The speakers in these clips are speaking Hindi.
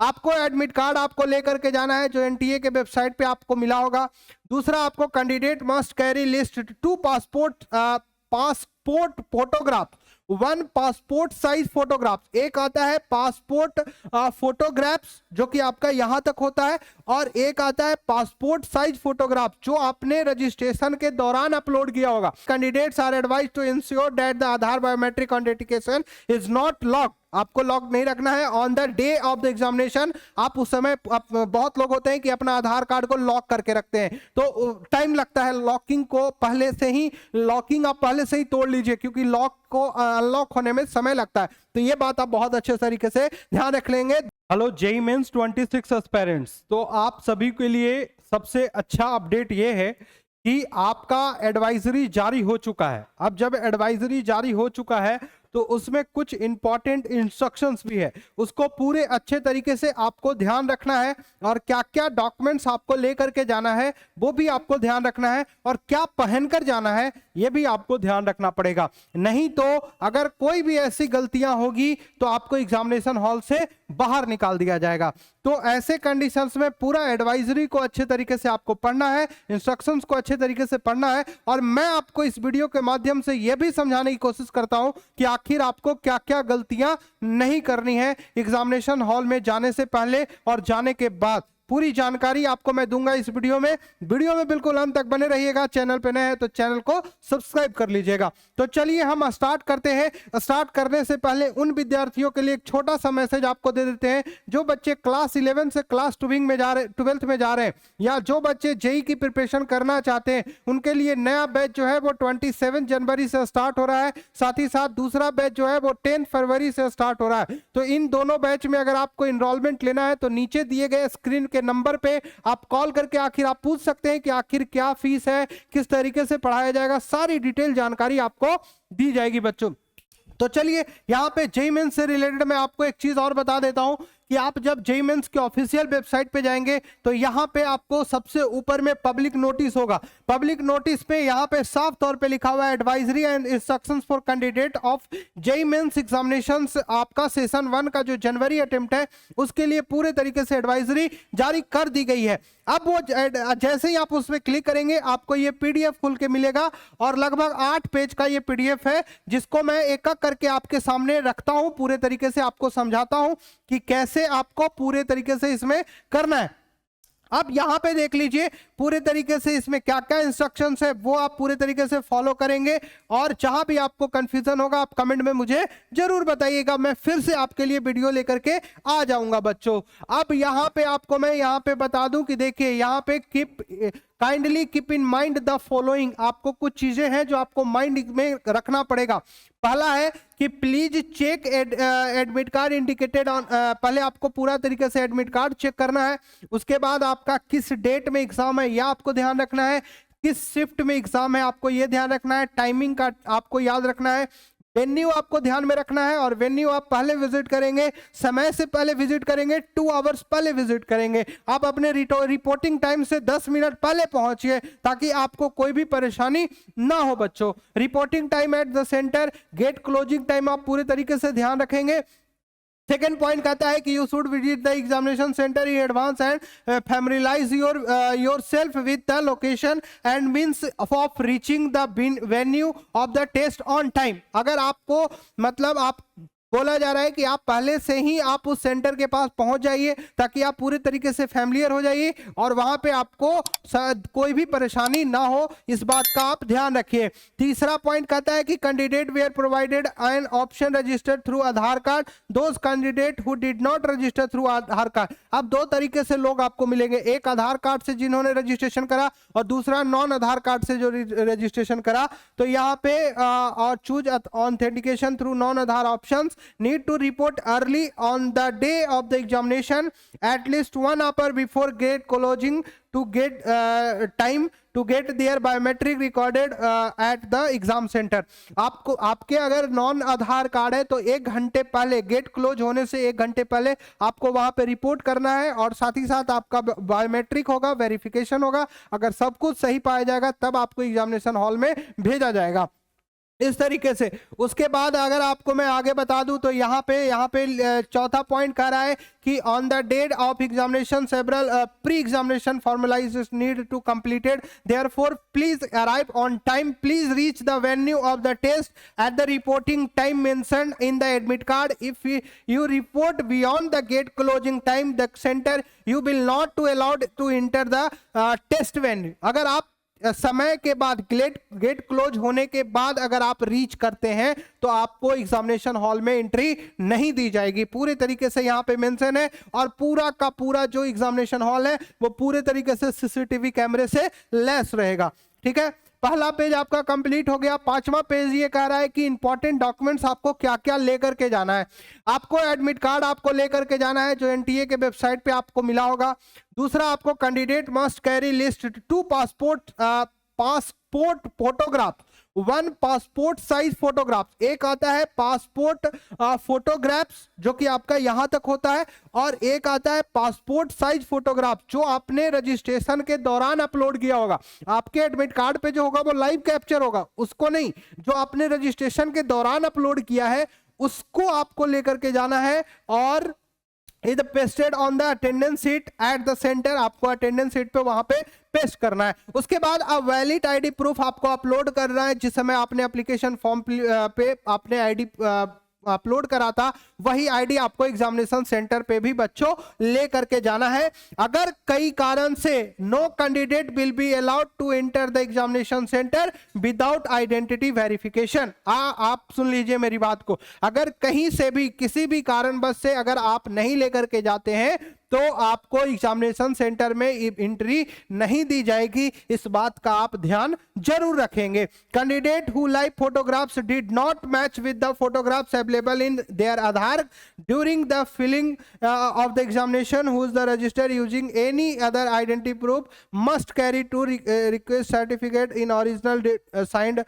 आपको एडमिट कार्ड आपको लेकर के जाना है, जो एनटीए के वेबसाइट पे आपको मिला होगा। दूसरा, आपको candidate must carry list 2 passport photograph, 1 passport size photograph. एक आता है पासपोर्ट फोटोग्राफ्स जो कि आपका यहां तक होता है, और एक आता है पासपोर्ट साइज फोटोग्राफ जो आपने रजिस्ट्रेशन के दौरान अपलोड किया होगा। Candidates are advised to ensure that the Aadhaar biometric authentication is not locked. आपको लॉक नहीं रखना है on the day of the examination. आप उस समय बहुत लोग होते हैं कि अपना आधार कार्ड को लॉक करके रखते हैं, तो टाइम लगता है लॉकिंग को पहले से ही, लॉकिंग आप पहले से ही तोड़ लीजिए, क्योंकि लॉक को अनलॉक होने में समय लगता है। तो ये बात आप बहुत अच्छे तरीके से ध्यान रख लेंगे। हेलो जेईई मेंस 26 एस्पायरेंट्स, तो आप सभी के लिए सबसे अच्छा अपडेट ये है कि आपका एडवाइजरी जारी हो चुका है। अब जब एडवाइजरी जारी हो चुका है तो उसमें कुछ इंपॉर्टेंट इंस्ट्रक्शंस भी है, उसको पूरे अच्छे तरीके से आपको ध्यान रखना है, और क्या क्या डॉक्यूमेंट्स आपको लेकर के जाना है वो भी आपको ध्यान रखना है, और क्या पहनकर जाना है ये भी आपको ध्यान रखना पड़ेगा। नहीं तो अगर कोई भी ऐसी गलतियां होगी तो आपको एग्जामिनेशन हॉल से बाहर निकाल दिया जाएगा। तो ऐसे कंडीशंस में पूरा एडवाइजरी को अच्छे तरीके से आपको पढ़ना है, इंस्ट्रक्शंस को अच्छे तरीके से पढ़ना है, और मैं आपको इस वीडियो के माध्यम से यह भी समझाने की कोशिश करता हूं कि आखिर आपको क्या क्या गलतियां नहीं करनी है एग्जामिनेशन हॉल में जाने से पहले और जाने के बाद। पूरी जानकारी आपको मैं दूंगा इस वीडियो में बिल्कुल अंत तक बने रहिएगा। चैनल पे नए हैं तो चैनल को सब्सक्राइब कर लीजिएगा। तो चलिए हम स्टार्ट करते हैं। स्टार्ट करने से पहले उन विद्यार्थियों के लिए एक छोटा सा मैसेज आपको दे देते हैं जो बच्चे क्लास 11 से क्लास 12 में जा रहे, 12th में जा रहे हैं, या जो बच्चे जेईई की प्रिपरेशन करना चाहते हैं, उनके लिए नया बैच जो है वो 27 जनवरी से स्टार्ट हो रहा है। साथ ही साथ दूसरा बैच जो है वो 10 फरवरी से स्टार्ट हो रहा है। तो इन दोनों बैच में अगर आपको इनरोलमेंट लेना है तो नीचे दिए गए स्क्रीन के नंबर पे आप कॉल करके आखिर आप पूछ सकते हैं कि आखिर क्या फीस है, किस तरीके से पढ़ाया जाएगा, सारी डिटेल जानकारी आपको दी जाएगी बच्चों। तो चलिए यहाँ पे जेईई मेंस से रिलेटेड मैं आपको एक चीज और बता देता हूं कि आप जब जेईई मेंस के ऑफिशियल वेबसाइट पे जाएंगे तो यहाँ पे आपको सबसे ऊपर में पब्लिक नोटिस होगा। पब्लिक नोटिस पे यहाँ पे साफ तौर पे लिखा हुआ है advisory and instructions for candidate of JEE mains examinations. आपका सेशन 1 का जो जनवरी अटेम्प्ट है उसके लिए पूरे तरीके से एडवाइजरी जारी कर दी गई है। अब वो जैसे ही आप उसमें क्लिक करेंगे आपको ये पीडीएफ खुल के मिलेगा, और लगभग 8 पेज का ये पीडीएफ है जिसको मैं एक एक करके आपके सामने रखता हूं, पूरे तरीके से आपको समझाता हूं कि कैसे आपको पूरे तरीके से इसमें करना है। अब यहां पे देख लीजिए पूरे तरीके से इसमें क्या क्या इंस्ट्रक्शंस है वो आप पूरे तरीके से फॉलो करेंगे, और जहां भी आपको कंफ्यूजन होगा आप कमेंट में मुझे जरूर बताइएगा, मैं फिर से आपके लिए वीडियो लेकर के आ जाऊंगा बच्चों। अब यहां पे आपको मैं यहां पे बता दूं कि देखिए यहां पे kindly keep in mind the following. आपको कुछ चीजें हैं जो आपको माइंड में रखना पड़ेगा। पहला है कि please check admit card indicated on. पहले आपको पूरा तरीके से एडमिट कार्ड चेक करना है। उसके बाद आपका किस डेट में एग्जाम है यह आपको ध्यान रखना है, किस शिफ्ट में एग्जाम है आपको यह ध्यान रखना है, टाइमिंग का आपको याद रखना है, वेन्यू आपको ध्यान में रखना है, और वेन्यू आप पहले विजिट करेंगे, समय से पहले विजिट करेंगे, 2 आवर्स पहले विजिट करेंगे। आप अपने रिपोर्टिंग टाइम से 10 मिनट पहले पहुंचिए ताकि आपको कोई भी परेशानी ना हो बच्चों। Reporting time at the centre, gate closing time आप पूरे तरीके से ध्यान रखेंगे। सेकेंड पॉइंट कहता है कि you should visit the examination centre in advance and familiarise yourself with the location and means of reaching the venue of the test on time. अगर आपको मतलब आप बोला जा रहा है कि आप पहले से ही आप उस सेंटर के पास पहुंच जाइए ताकि आप पूरे तरीके से फैमिलियर हो जाइए और वहां पे आपको कोई भी परेशानी ना हो, इस बात का आप ध्यान रखिए। तीसरा पॉइंट कहता है कि candidate were provided an option registered through Aadhaar card those candidate who did not register through Aadhaar card. अब 2 तरीके से लोग आपको मिलेंगे, एक आधार कार्ड से जिन्होंने रजिस्ट्रेशन करा और दूसरा नॉन आधार कार्ड से जो रजिस्ट्रेशन करा। तो यहाँ पे और choose authentication through non Aadhaar options need to report early on the day of the examination at least 1 hour before gate closing to get time to get their biometric recorded at the exam center। आपको आपके अगर नॉन आधार कार्ड है तो 1 घंटे पहले, गेट क्लोज होने से 1 घंटे पहले आपको वहां पे रिपोर्ट करना है, और साथ ही साथ आपका बायोमेट्रिक होगा, वेरिफिकेशन होगा। अगर सब कुछ सही पाया जाएगा तब आपको एग्जामिनेशन हॉल में भेजा जाएगा। इस तरीके से। उसके बाद अगर आपको मैं आगे बता दूं तो यहाँ पे चौथा पॉइंट कह रहा है कि on the date of examination several pre examination formalities need to completed, therefore please arrive on time, please reach the venue of the test at the reporting time mentioned in the admit card. If you report beyond the gate closing time the center you will not to allowed to enter the test venue। अगर आप समय के बाद गेट क्लोज होने के बाद अगर आप रीच करते हैं तो आपको एग्जामिनेशन हॉल में एंट्री नहीं दी जाएगी। पूरे तरीके से यहाँ पे मेंशन है और पूरा का पूरा जो एग्जामिनेशन हॉल है वो पूरे तरीके से सीसीटीवी कैमरे से लैस रहेगा। ठीक है, पहला पेज आपका कंप्लीट हो गया। पांचवा पेज ये कह रहा है कि इंपॉर्टेंट डॉक्यूमेंट्स आपको क्या क्या लेकर के जाना है। आपको एडमिट कार्ड आपको लेकर के जाना है जो एनटीए के वेबसाइट पे आपको मिला होगा। दूसरा, आपको candidate must carry list 2 passport photograph, 1 passport size photograph. एक आता है पासपोर्ट फोटोग्राफ्स जो कि आपका यहां तक होता है, और एक आता है पासपोर्ट साइज फोटोग्राफ जो आपने रजिस्ट्रेशन के दौरान अपलोड किया होगा। आपके एडमिट कार्ड पे जो होगा वो लाइव कैप्चर होगा, उसको नहीं, जो आपने रजिस्ट्रेशन के दौरान अपलोड किया है उसको आपको लेकर के जाना है। और is pasted on the attendance sheet at the centre, आपको अटेंडेंस शीट पे वहां पे पेस्ट करना है। उसके बाद अब वैलिड आईडी प्रूफ आपको अपलोड करना है। जिस समय आपने एप्लीकेशन फॉर्म पे आपने आईडी अपलोड करा था वही आईडी आपको एग्जामिनेशन सेंटर पे भी बच्चों ले करके जाना है। अगर कई कारण से no candidate will be allowed to enter the examination centre without identity verification. आप सुन लीजिए मेरी बात को, अगर कहीं से भी किसी भी कारणवश से अगर आप नहीं लेकर के जाते हैं तो आपको एग्जामिनेशन सेंटर में एंट्री नहीं दी जाएगी। इस बात का आप ध्यान जरूर रखेंगे। Candidate who live photographs did not match with the photographs available in their Aadhaar during the filling of the examination who is the register using any other identity proof must carry to request certificate in original signed.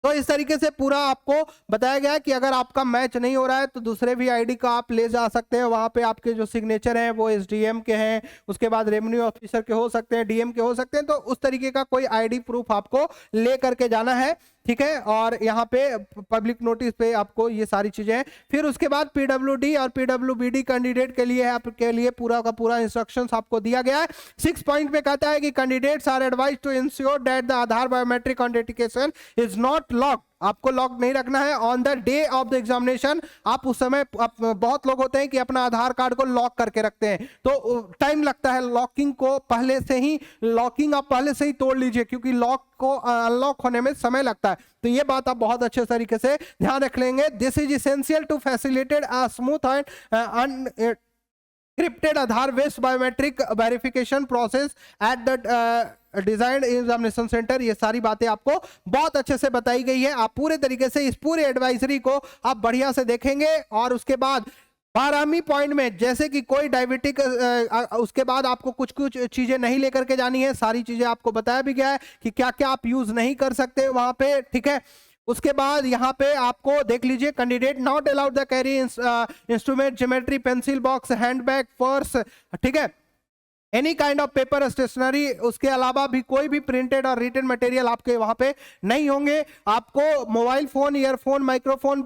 तो इस तरीके से पूरा आपको बताया गया कि अगर आपका मैच नहीं हो रहा है तो दूसरे भी आईडी का आप ले जा सकते हैं। वहां पे आपके जो सिग्नेचर हैं वो एसडीएम के हैं, उसके बाद रेवेन्यू ऑफिसर के हो सकते हैं, डीएम के हो सकते हैं। तो उस तरीके का कोई आईडी प्रूफ आपको ले करके जाना है। ठीक है, और यहाँ पे पब्लिक नोटिस पे आपको ये सारी चीजें हैं। फिर उसके बाद पीडब्ल्यूडी और पीडब्ल्यूबीडी कैंडिडेट के लिए आपके लिए पूरा का पूरा इंस्ट्रक्शंस आपको दिया गया है। 6 पॉइंट पे कहता है कि candidates are advise to ensure that the Aadhaar biometric authentication is not lock. आपको लॉक नहीं रखना है on the day of the examination. आप उस समय बहुत लोग होते हैं कि अपना आधार कार्ड को लॉक करके रखते हैं, तो टाइम लगता है लॉकिंग को पहले से ही, लॉकिंग आप पहले से ही तोड़ लीजिए क्योंकि लॉक को अनलॉक होने में समय लगता है। तो ये बात आप बहुत अच्छे तरीके से ध्यान रख लेंगे। This is essential to facilitate a smooth and encrypted Aadhaar based biometric verification process at the design examination centre. ये सारी बातें आपको बहुत अच्छे से बताई गई है। आप पूरे तरीके से इस पूरे एडवाइजरी को आप बढ़िया से देखेंगे। और उसके बाद 12वीं पॉइंट में जैसे कि कोई डायबिटिक, उसके बाद आपको कुछ कुछ चीजें नहीं लेकर के जानी है। सारी चीजें आपको बताया भी गया है कि क्या क्या आप यूज नहीं कर सकते वहां पे। ठीक है, उसके बाद यहाँ पे आपको देख लीजिए, candidate not allowed the carry instrument, geometry, pencil box, handbag, purse, ठीक है, any kind of paper stationery. उसके अलावा भी कोई भी प्रिंटेड और रिटन मटेरियल आपके वहां पे नहीं होंगे। आपको मोबाइल फोन, ईयरफोन, माइक्रोफोन,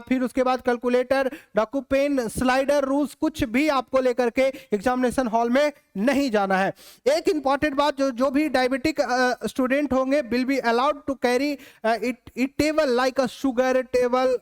फिर उसके बाद calculator, docu pen, slider, rules कुछ भी आपको लेकर के एग्जामिनेशन हॉल में नहीं जाना है। एक इंपॉर्टेंट बात, जो भी डायबिटिक स्टूडेंट होंगे will be allowed to carry eatable like a sugar table,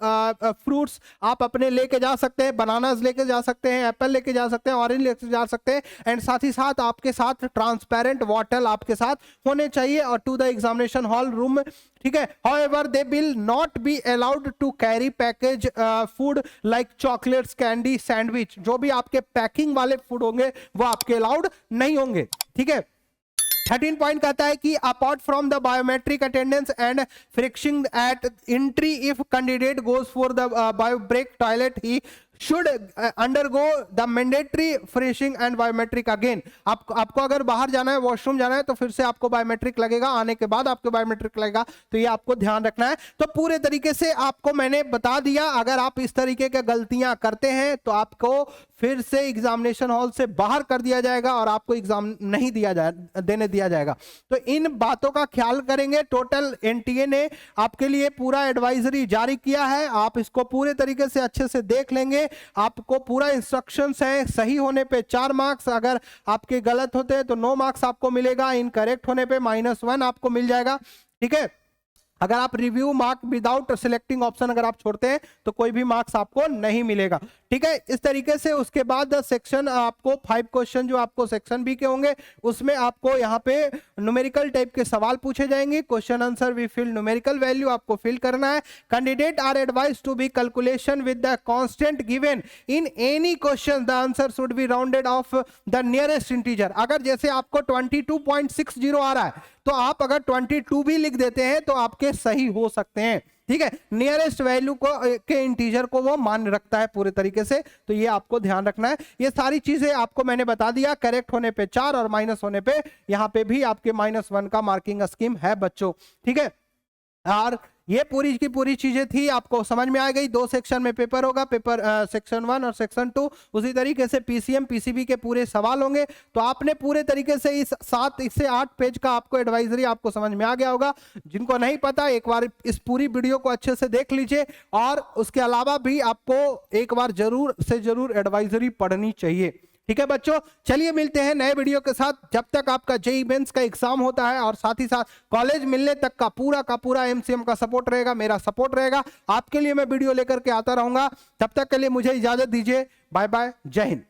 fruits आप अपने लेके जा सकते हैं, बनानास लेके जा सकते हैं, एप्पल लेके जा सकते हैं, ऑरेंज लेके जा सकते हैं। एंड साथ ही साथ आपके साथ ट्रांसपेरेंट बॉटल आपके साथ होने चाहिए और to the examination hall room. ठीक है, however they will not be allowed to carry package food like chocolates, candy, sandwich। जो भी आपके पैकिंग वाले फूड होंगे वो आपके अलाउड नहीं होंगे। ठीक है, 13 पॉइंट कहता है कि apart from the biometric attendance and frisking at entry, if candidate goes for the bio break toilet he should undergo the mandatory frisking and biometric again. आपको अगर बाहर जाना है, वॉशरूम जाना है तो फिर से आपको बायोमेट्रिक लगेगा, आने के बाद आपको बायोमेट्रिक लगेगा। तो ये आपको ध्यान रखना है। तो पूरे तरीके से आपको मैंने बता दिया। अगर आप इस तरीके की गलतियां करते हैं तो आपको फिर से एग्जामिनेशन हॉल से बाहर कर दिया जाएगा और आपको एग्जाम नहीं देने दिया जाएगा। तो इन बातों का ख्याल करेंगे। टोटल एनटीए ने आपके लिए पूरा एडवाइजरी जारी किया है, आप इसको पूरे तरीके से अच्छे से देख लेंगे। आपको पूरा इंस्ट्रक्शंस है, सही होने पे 4 मार्क्स, अगर आपके गलत होते हैं तो 9 मार्क्स आपको मिलेगा, इनकरेक्ट होने पे -1 आपको मिल जाएगा। ठीक है, अगर आप review mark without selecting option अगर आप छोड़ते हैं तो कोई भी मार्क्स आपको नहीं मिलेगा। ठीक है, इस तरीके से उसके बाद सेक्शन आपको 5 क्वेश्चन जो आपको सेक्शन बी के होंगे उसमें आपको यहाँ पे न्यूमेरिकल टाइप के सवाल पूछे जाएंगे। Question answer we fill numerical value आपको फिल करना है। Candidate are advised to be calculation with the constant given in any question, the answer should be rounded off the nearest integer. अगर जैसे आपको 22.60 आ रहा है तो आप अगर 22 भी लिख देते हैं तो आपके सही हो सकते हैं। ठीक है, नियरेस्ट वैल्यू को के इंटीजर को वो मान रखता है पूरे तरीके से, तो ये आपको ध्यान रखना है। ये सारी चीजें आपको मैंने बता दिया। करेक्ट होने पे 4 और माइनस होने पे यहाँ पे भी आपके -1 का मार्किंग स्कीम है बच्चों। ठीक है, और ये पूरी की पूरी चीजें थी, आपको समझ में आ गई। 2 सेक्शन में पेपर होगा, पेपर सेक्शन 1 और सेक्शन 2। उसी तरीके से पीसीएम पीसीबी के पूरे सवाल होंगे। तो आपने पूरे तरीके से इस 7 से 8 पेज का आपको एडवाइजरी आपको समझ में आ गया होगा। जिनको नहीं पता एक बार इस पूरी वीडियो को अच्छे से देख लीजिए, और उसके अलावा भी आपको एक बार जरूर से जरूर एडवाइजरी पढ़नी चाहिए। ठीक है बच्चों, चलिए मिलते हैं नए वीडियो के साथ। जब तक आपका जेईई मेंस का एग्जाम होता है और साथ ही साथ कॉलेज मिलने तक का पूरा एमसीएम का सपोर्ट रहेगा, मेरा सपोर्ट रहेगा, आपके लिए मैं वीडियो लेकर के आता रहूंगा। तब तक के लिए मुझे इजाजत दीजिए। बाय बाय, जय हिंद।